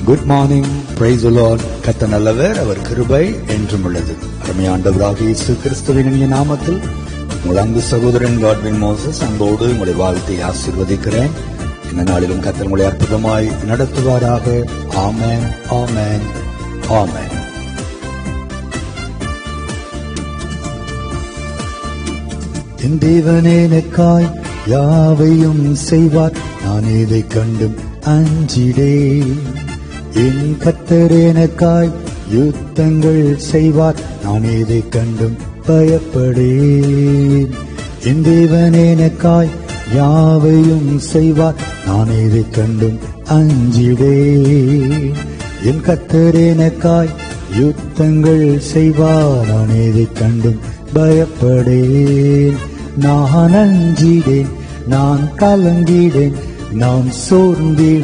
Good morning. Praise the Lord. கர்த்தர் நல்லவர், அவர் கிருபை என்றும் உள்ளது. அருமையாண்டவராகிய இயேசு கிறிஸ்துவின் இனிய நாமத்தில் உங்கள் அன்பு சகோதரன் காட்வின் மோசஸ் அன்போடு உங்களை வாழ்த்தி ஆசீர்வதிக்கிறேன். இந்த நாளிலும் கர்த்தர் உங்களை அற்புதமாய் நடத்துவாராக. ஆமென், ஆமென், ஆமென். என் தேவனே எனக்காய் யாவையும் செய்வார், நான் இதை கண்டும் அஞ்சிடே. என் கர்த்தர் எனக்காய் யுத்தங்கள் செய்வார், நான் இதை கண்டும் பயப்படேன். என் தேவன் எனக்காய் யாவையும் செய்வார், நான் இதை கண்டும் அஞ்சிடேன். என் கர்த்தர் எனக்காய் யுத்தங்கள் செய்வார், நான் இதை கண்டும் பயப்படேன். நான் அஞ்சிடேன், நான் கலங்கிடேன், நான் சோர்ந்திடேன்.